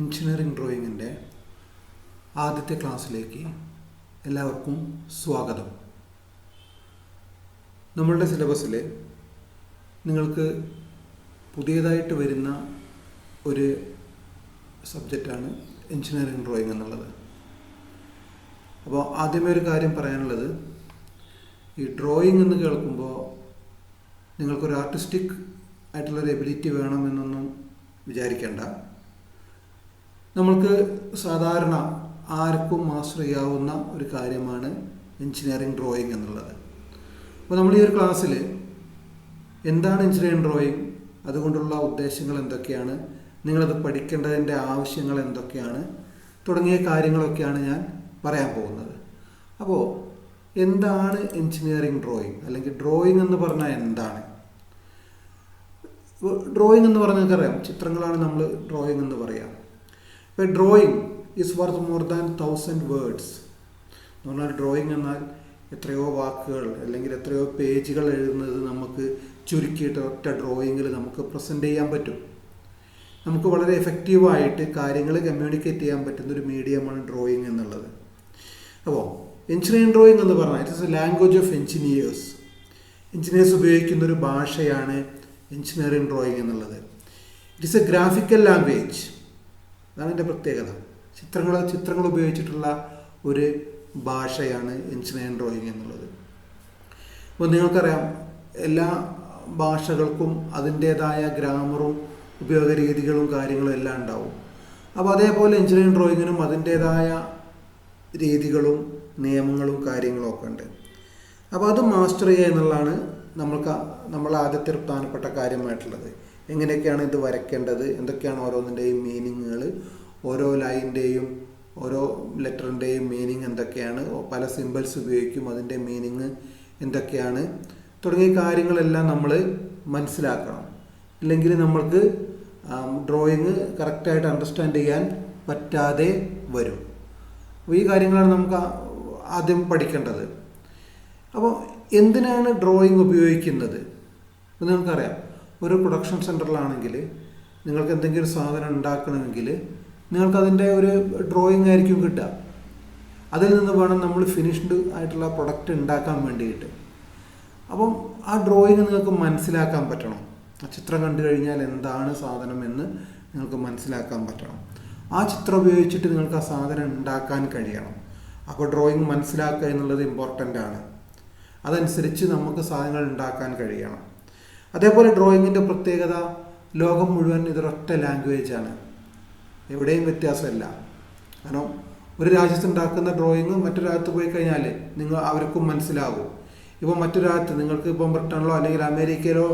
Engineering ഡ്രോയിങ്ങിൻ്റെ ആദ്യത്തെ ക്ലാസ്സിലേക്ക് എല്ലാവർക്കും സ്വാഗതം. നമ്മളുടെ സിലബസിൽ നിങ്ങൾക്ക് പുതിയതായിട്ട് വരുന്ന ഒരു സബ്ജക്റ്റാണ് എഞ്ചിനീയറിംഗ് ഡ്രോയിങ് എന്നുള്ളത്. അപ്പോൾ ആദ്യമേ ഒരു കാര്യം പറയാനുള്ളത്, ഈ ഡ്രോയിങ് എന്ന് കേൾക്കുമ്പോൾ നിങ്ങൾക്കൊരു ആർട്ടിസ്റ്റിക് ആയിട്ടുള്ളൊരു എബിലിറ്റി വേണമെന്നൊന്നും വിചാരിക്കേണ്ട. നമ്മൾക്ക് സാധാരണ ആർക്കും മാസ്റ്റർ ചെയ്യാവുന്ന ഒരു കാര്യമാണ് എഞ്ചിനീയറിംഗ് ഡ്രോയിങ് എന്നുള്ളത്. അപ്പോൾ നമ്മൾ ഈ ഒരു ക്ലാസ്സിൽ എന്താണ് എഞ്ചിനീയറിംഗ് ഡ്രോയിങ്, അതുകൊണ്ടുള്ള ഉദ്ദേശങ്ങൾ എന്തൊക്കെയാണ്, നിങ്ങളത് പഠിക്കേണ്ടതിൻ്റെ ആവശ്യങ്ങൾ എന്തൊക്കെയാണ് തുടങ്ങിയ കാര്യങ്ങളൊക്കെയാണ് ഞാൻ പറയാൻ പോകുന്നത്. അപ്പോൾ എന്താണ് എഞ്ചിനീയറിംഗ് ഡ്രോയിങ്, അല്ലെങ്കിൽ ഡ്രോയിങ് എന്ന് പറഞ്ഞാൽ എന്താണ്? ഡ്രോയിങ് എന്ന് പറഞ്ഞാൽ നിങ്ങൾക്കറിയാം, ചിത്രങ്ങളാണ് നമ്മൾ ഡ്രോയിങ് എന്ന് പറയാം. ഇപ്പോൾ drawing is worth more than 1000 words എന്ന് പറഞ്ഞാൽ, ഡ്രോയിങ് എന്നാൽ എത്രയോ വാക്കുകൾ അല്ലെങ്കിൽ എത്രയോ പേജുകൾ എഴുതുന്നത് നമുക്ക് ചുരുക്കിയിട്ട് ഒറ്റ ഡ്രോയിങ്ങിൽ നമുക്ക് പ്രസൻറ്റ് ചെയ്യാൻ പറ്റും. നമുക്ക് വളരെ എഫക്റ്റീവായിട്ട് കാര്യങ്ങൾ കമ്മ്യൂണിക്കേറ്റ് ചെയ്യാൻ പറ്റുന്നൊരു മീഡിയമാണ് ഡ്രോയിങ് എന്നുള്ളത്. അപ്പോൾ എഞ്ചിനീയറിംഗ് ഡ്രോയിങ് എന്ന് പറഞ്ഞാൽ it is a language of engineers. Engineers ഉപയോഗിക്കുന്നൊരു ഭാഷയാണ് എഞ്ചിനീയറിംഗ് ഡ്രോയിങ് എന്നുള്ളത്. It is a graphical language. അതാണ് എൻ്റെ പ്രത്യേകത. ചിത്രങ്ങൾ ഉപയോഗിച്ചിട്ടുള്ള ഒരു ഭാഷയാണ് എഞ്ചിനീയറിംഗ് ഡ്രോയിങ് എന്നുള്ളത്. അപ്പോൾ നിങ്ങൾക്കറിയാം, എല്ലാ ഭാഷകൾക്കും അതിൻ്റേതായ ഗ്രാമറും ഉപയോഗ രീതികളും കാര്യങ്ങളും എല്ലാം ഉണ്ടാവും. അപ്പോൾ അതേപോലെ എഞ്ചിനീയറിംഗ് ഡ്രോയിങ്ങിനും അതിൻ്റേതായ രീതികളും നിയമങ്ങളും കാര്യങ്ങളും ഒക്കെ ഉണ്ട്. അപ്പോൾ അത് മാസ്റ്റർ ചെയ്യുക എന്നുള്ളതാണ് നമ്മൾ ആദ്യത്തെ പ്രധാനപ്പെട്ട കാര്യമായിട്ടുള്ളത്. എങ്ങനെയൊക്കെയാണ് ഇത് വരയ്ക്കേണ്ടത്, എന്തൊക്കെയാണ് ഓരോന്നിൻ്റെയും മീനിങ്ങുകൾ, ഓരോ ലൈനിൻ്റെയും ഓരോ ലെറ്ററിൻ്റെയും മീനിങ് എന്തൊക്കെയാണ്, പല സിമ്പിൾസ് ഉപയോഗിക്കും, അതിൻ്റെ മീനിങ് എന്തൊക്കെയാണ് തുടങ്ങിയ കാര്യങ്ങളെല്ലാം നമ്മൾ മനസ്സിലാക്കണം. ഇല്ലെങ്കിൽ നമ്മൾക്ക് ഡ്രോയിങ് കറക്റ്റായിട്ട് അണ്ടർസ്റ്റാൻഡ് ചെയ്യാൻ പറ്റാതെ വരും. അപ്പോൾ ഈ കാര്യങ്ങളാണ് നമുക്ക് ആദ്യം പഠിക്കേണ്ടത്. അപ്പോൾ എന്തിനാണ് ഡ്രോയിങ് ഉപയോഗിക്കുന്നത്? അപ്പോൾ നിങ്ങൾക്കറിയാം, ഒരു പ്രൊഡക്ഷൻ സെൻറ്ററിലാണെങ്കിൽ നിങ്ങൾക്ക് എന്തെങ്കിലും സാധനം ഉണ്ടാക്കണമെങ്കിൽ നിങ്ങൾക്കതിൻ്റെ ഒരു ഡ്രോയിങ് ആയിരിക്കും കിട്ടുക. അതിൽ നിന്ന് വേണം നമ്മൾ ഫിനിഷ്ഡ് ആയിട്ടുള്ള പ്രൊഡക്റ്റ് ഉണ്ടാക്കാൻ വേണ്ടിയിട്ട്. അപ്പം ആ ഡ്രോയിങ് നിങ്ങൾക്ക് മനസ്സിലാക്കാൻ പറ്റണം. ആ ചിത്രം കണ്ടു കഴിഞ്ഞാൽ എന്താണ് സാധനം എന്ന് നിങ്ങൾക്ക് മനസ്സിലാക്കാൻ പറ്റണം. ആ ചിത്രം ഉപയോഗിച്ചിട്ട് നിങ്ങൾക്ക് ആ സാധനം ഉണ്ടാക്കാൻ കഴിയണം. അപ്പോൾ ഡ്രോയിങ് മനസ്സിലാക്കുക എന്നുള്ളത് ഇമ്പോർട്ടൻ്റ് ആണ്. അതനുസരിച്ച് നമുക്ക് സാധനങ്ങൾ ഉണ്ടാക്കാൻ കഴിയണം. അതേപോലെ ഡ്രോയിങ്ങിൻ്റെ പ്രത്യേകത, ലോകം മുഴുവൻ ഇതൊരൊറ്റ ലാംഗ്വേജാണ്, എവിടെയും വ്യത്യാസമില്ല. കാരണം ഒരു രാജ്യത്തുണ്ടാക്കുന്ന ഡ്രോയിങ് മറ്റൊരു രാജ്യത്ത് പോയി കഴിഞ്ഞാൽ അവർക്കും മനസ്സിലാകും. ഇപ്പോൾ മറ്റൊരു രാജ്യത്ത് നിങ്ങൾക്ക് ഇപ്പം ബ്രിട്ടനിലോ അല്ലെങ്കിൽ അമേരിക്കയിലോ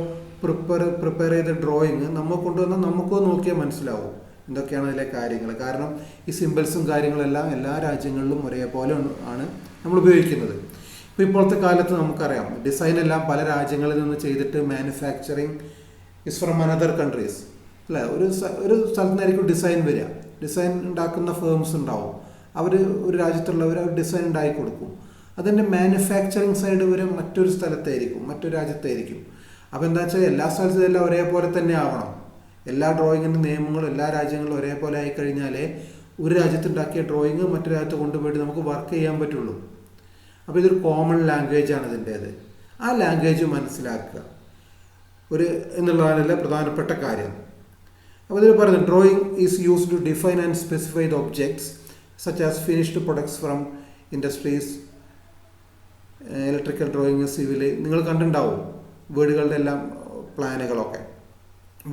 പ്രിപ്പയർ ചെയ്ത ഡ്രോയിങ് നമ്മൾ കൊണ്ടുവന്നാൽ നമുക്കോ നോക്കിയാൽ മനസ്സിലാവും എന്തൊക്കെയാണ് അതിലെ കാര്യങ്ങൾ. കാരണം ഈ സിമ്പിൾസും കാര്യങ്ങളെല്ലാം എല്ലാ രാജ്യങ്ങളിലും ഒരേപോലെ ആണ് നമ്മൾ ഉപയോഗിക്കുന്നത്. ഇപ്പോൾ ഇപ്പോഴത്തെ കാലത്ത് നമുക്കറിയാം, ഡിസൈൻ എല്ലാം പല രാജ്യങ്ങളിൽ നിന്ന് ചെയ്തിട്ട് manufacturing is from another countries അല്ലേ. ഒരു സ്ഥലത്ത് നിന്നായിരിക്കും ഡിസൈൻ വരിക. ഡിസൈൻ ഉണ്ടാക്കുന്ന ഫേംസ് ഉണ്ടാവും, അവർ ഒരു രാജ്യത്തുള്ളവർ ഡിസൈൻ ഉണ്ടാക്കി കൊടുക്കും. അതിൻ്റെ മാനുഫാക്ചറിങ് സൈഡ് വരെ മറ്റൊരു സ്ഥലത്തായിരിക്കും, മറ്റൊരു രാജ്യത്തായിരിക്കും. അപ്പോൾ എന്താ വെച്ചാൽ എല്ലാ സ്ഥലത്തും എല്ലാം ഒരേപോലെ തന്നെ ആവണം. എല്ലാ ഡ്രോയിങ്ങിൻ്റെ നിയമങ്ങളും എല്ലാ രാജ്യങ്ങളും ഒരേപോലെ ആയിക്കഴിഞ്ഞാലേ ഒരു രാജ്യത്തുണ്ടാക്കിയ ഡ്രോയിങ് മറ്റു രാജ്യത്ത് കൊണ്ടുപോയിട്ട് നമുക്ക് വർക്ക് ചെയ്യാൻ പറ്റുള്ളൂ. അപ്പോൾ ഇതൊരു കോമൺ ലാംഗ്വേജാണ് ഇതിൻ്റേത്. ആ ലാംഗ്വേജ് മനസ്സിലാക്കുക എന്നുള്ളതാണ് പ്രധാനപ്പെട്ട കാര്യം. അപ്പോൾ ഇതിൽ പറയുന്നത്, drawing is used to define and specify the objects such as finished products from industries, electrical drawing, civil. നിങ്ങൾ കണ്ടിട്ടുണ്ടാവും വീടുകളുടെ എല്ലാം പ്ലാനുകളൊക്കെ.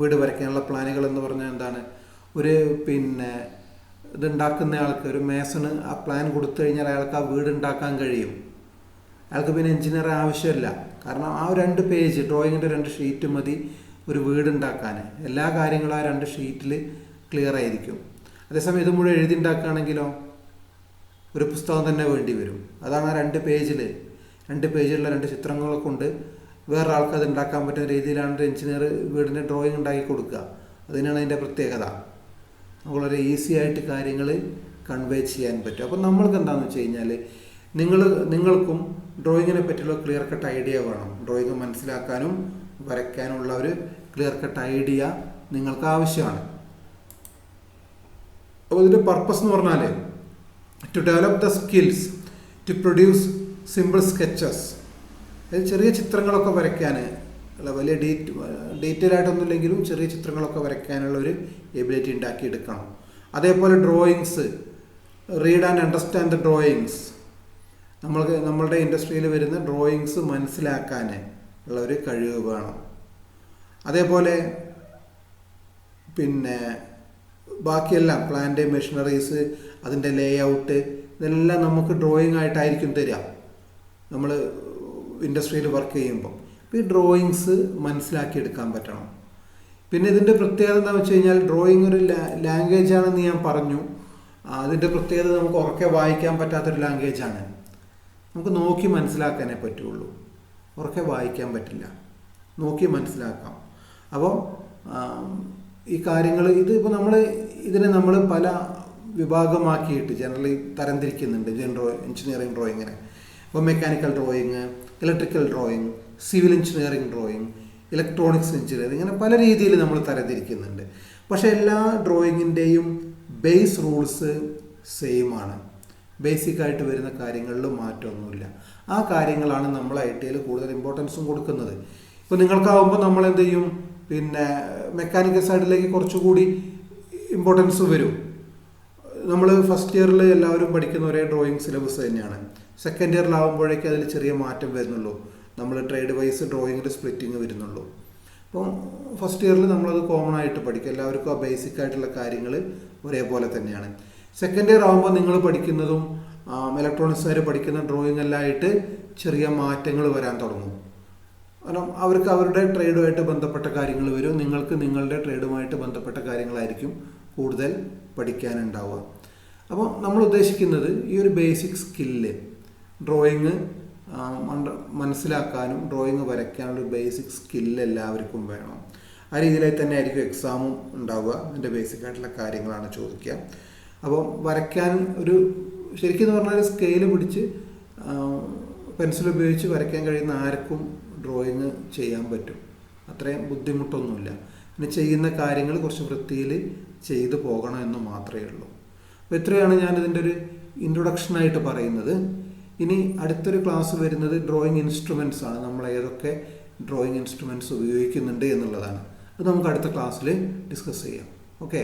വീട് വരയ്ക്കാനുള്ള പ്ലാനുകൾ എന്ന് പറഞ്ഞാൽ എന്താണ്, ഇതുണ്ടാക്കുന്ന ആൾക്ക്, ഒരു മേസണ് ആ പ്ലാൻ കൊടുത്തു കഴിഞ്ഞാൽ അയാൾക്ക് ആ വീട് ഉണ്ടാക്കാൻ കഴിയും. അയാൾക്ക് പിന്നെ എഞ്ചിനീയർ ആവശ്യമില്ല. കാരണം ആ 2 പേജ് ഡ്രോയിങ്ങിൻ്റെ 2 ഷീറ്റ് മതി ഒരു വീട് ഉണ്ടാക്കാൻ. എല്ലാ കാര്യങ്ങളും ആ 2 ഷീറ്റിൽ ക്ലിയർ ആയിരിക്കും. അതേസമയം ഇത് മുഴുവൻ എഴുതി ഉണ്ടാക്കുകയാണെങ്കിലോ ഒരു പുസ്തകം തന്നെ വേണ്ടി വരും. അതാണ് ആ 2 പേജിലുള്ള 2 ചിത്രങ്ങളെ കൊണ്ട് വേറെ ആൾക്ക് അത് ഉണ്ടാക്കാൻ പറ്റുന്ന രീതിയിലാണ് എഞ്ചിനീയർ വീടിൻ്റെ ഡ്രോയിങ് ഉണ്ടാക്കി കൊടുക്കുക. അതിനാണ് അതിൻ്റെ പ്രത്യേകത. വളരെ ഈസി ആയിട്ട് കാര്യങ്ങൾ കൺവേ ചെയ്യാൻ പറ്റും. അപ്പം നമ്മൾക്ക് എന്താണെന്ന് വെച്ച് കഴിഞ്ഞാൽ, നിങ്ങൾക്കും ഡ്രോയിങ്ങിനെ പറ്റിയുള്ള ക്ലിയർ കട്ട് ഐഡിയ വേണം. ഡ്രോയിങ് മനസ്സിലാക്കാനും വരയ്ക്കാനുള്ള ഒരു ക്ലിയർ കട്ട് ഐഡിയ നിങ്ങൾക്ക് ആവശ്യമാണ്. അപ്പോൾ ഇതിൻ്റെ പർപ്പസ് എന്ന് പറഞ്ഞാൽ to develop the skills to produce simple sketches. അതായത് ചെറിയ ചിത്രങ്ങളൊക്കെ വരയ്ക്കാൻ, അല്ല വലിയ ഡീറ്റെയിൽ ആയിട്ടൊന്നുമില്ലെങ്കിലും ചെറിയ ചിത്രങ്ങളൊക്കെ വരയ്ക്കാനുള്ള ഒരു എബിലിറ്റി ഉണ്ടാക്കിയെടുക്കണം. അതേപോലെ drawings, read and understand the drawings, നമ്മളുടെ ഇൻഡസ്ട്രിയിൽ വരുന്ന ഡ്രോയിങ്സ് മനസ്സിലാക്കാൻ ഉള്ള ഒരു കഴിവ് വേണം. അതേപോലെ പിന്നെ ബാക്കിയെല്ലാം പ്ലാന്റ്, മെഷീനറീസ്, അതിൻ്റെ ലേ ഔട്ട്, ഇതെല്ലാം നമുക്ക് ഡ്രോയിങ് ആയിട്ടായിരിക്കും തരിക നമ്മൾ ഇൻഡസ്ട്രിയിൽ വർക്ക് ചെയ്യുമ്പോൾ. അപ്പോൾ ഈ ഡ്രോയിങ്സ് മനസ്സിലാക്കിയെടുക്കാൻ പറ്റണം. പിന്നെ ഇതിൻ്റെ പ്രത്യേകത എന്താണെന്ന് വെച്ച് കഴിഞ്ഞാൽ ഡ്രോയിങ് ഒരു ലാംഗ്വേജ് ആണെന്ന് ഞാൻ പറഞ്ഞു. അതിൻ്റെ പ്രത്യേകത നമുക്ക് ഉറക്കെ വായിക്കാൻ പറ്റാത്തൊരു ലാംഗ്വേജാണ്. നമുക്ക് നോക്കി മനസ്സിലാക്കാനേ പറ്റുള്ളൂ, ഉറക്കെ വായിക്കാൻ പറ്റില്ല, നോക്കി മനസ്സിലാക്കാം. അപ്പോൾ ഈ കാര്യങ്ങൾ ഇതിപ്പോൾ നമ്മൾ പല വിഭാഗമാക്കിയിട്ട് ജനറലി തരംതിരിക്കുന്നുണ്ട് എഞ്ചിനീയറിംഗ് ഡ്രോയിങ്ങിനെ. ഇപ്പോൾ mechanical drawing, electrical drawing, civil engineering drawing, electronics engineering, ഇങ്ങനെ പല രീതിയിൽ നമ്മൾ തരംതിരിക്കുന്നുണ്ട്. പക്ഷേ എല്ലാ ഡ്രോയിങ്ങിൻ്റെയും ബേസ് റൂൾസ് സെയിം ആണ്. ബേസിക് ആയിട്ട് വരുന്ന കാര്യങ്ങളിൽ മാറ്റമൊന്നുമില്ല. ആ കാര്യങ്ങളാണ് നമ്മൾ IT കൂടുതൽ ഇമ്പോർട്ടൻസും കൊടുക്കുന്നത്. ഇപ്പോൾ നിങ്ങൾക്കാവുമ്പോൾ നമ്മൾ എന്ത് ചെയ്യും, പിന്നെ മെക്കാനിക്കൽ സൈഡിലേക്ക് കുറച്ചുകൂടി ഇമ്പോർട്ടൻസ് വരും. നമ്മൾ ഫസ്റ്റ് ഇയറിൽ എല്ലാവരും പഠിക്കുന്ന ഒരേ ഡ്രോയിങ് സിലബസ് തന്നെയാണ്. സെക്കൻഡ് ഇയറിലാവുമ്പോഴേക്കും അതിൽ ചെറിയ മാറ്റം വരുന്നുള്ളൂ. നമ്മൾ ട്രേഡ് വൈസ് ഡ്രോയിങ്ങിൻ്റെ സ്പ്ലിറ്റിങ് വരുന്നുള്ളൂ. അപ്പോൾ ഫസ്റ്റ് ഇയറിൽ നമ്മളത് കോമൺ ആയിട്ട് പഠിക്കും. എല്ലാവർക്കും ആ ബേസിക് ആയിട്ടുള്ള കാര്യങ്ങൾ ഒരേപോലെ തന്നെയാണ്. സെക്കൻഡ് ഇയർ ആകുമ്പോൾ നിങ്ങൾ പഠിക്കുന്നതും ഇലക്ട്രോണിക്സുകാർ പഠിക്കുന്ന ഡ്രോയിങ് എല്ലാം ആയിട്ട് ചെറിയ മാറ്റങ്ങൾ വരാൻ തുടങ്ങും. കാരണം അവർക്ക് അവരുടെ ട്രേഡുമായിട്ട് ബന്ധപ്പെട്ട കാര്യങ്ങൾ വരും, നിങ്ങൾക്ക് നിങ്ങളുടെ ട്രേഡുമായിട്ട് ബന്ധപ്പെട്ട കാര്യങ്ങളായിരിക്കും കൂടുതൽ പഠിക്കാനുണ്ടാവുക. അപ്പോൾ നമ്മൾ ഉദ്ദേശിക്കുന്നത് ഈ ഒരു ബേസിക് സ്കില്ല്, ഡ്രോയിങ് മനസ്സിലാക്കാനും ഡ്രോയിങ് വരയ്ക്കാനുള്ള ഒരു ബേസിക് സ്കില്ല് എല്ലാവർക്കും വേണം. ആ രീതിയിലായി തന്നെ ആയിരിക്കും എക്സാമും ഉണ്ടാവുക. അതിൻ്റെ ബേസിക് ആയിട്ടുള്ള കാര്യങ്ങളാണ് ചോദിക്കുക. അപ്പോൾ വരയ്ക്കാൻ ശരിക്കും പറഞ്ഞാൽ സ്കെയില് പിടിച്ച് പെൻസിൽ ഉപയോഗിച്ച് വരയ്ക്കാൻ കഴിയുന്ന ആർക്കും ഡ്രോയിങ് ചെയ്യാൻ പറ്റും. അത്രയും ബുദ്ധിമുട്ടൊന്നുമില്ല. പിന്നെ ചെയ്യുന്ന കാര്യങ്ങൾ കുറച്ച് വൃത്തിയിൽ ചെയ്തു പോകണം എന്ന് മാത്രമേ ഉള്ളൂ. അപ്പോൾ ഇത്രയാണ് ഞാനിതിൻ്റെ ഒരു ഇൻട്രൊഡക്ഷനായിട്ട് പറയുന്നത്. ഇനി അടുത്തൊരു ക്ലാസ് വരുന്നത് ഡ്രോയിങ് ഇൻസ്ട്രുമെൻറ്റ്സ് ആണ്. നമ്മൾ ഏതൊക്കെ ഡ്രോയിങ് ഇൻസ്ട്രുമെൻറ്റ്സ് ഉപയോഗിക്കുന്നുണ്ട് എന്നുള്ളതാണ്. അത് നമുക്ക് അടുത്ത ക്ലാസ്സിൽ ഡിസ്കസ് ചെയ്യാം. ഓക്കെ.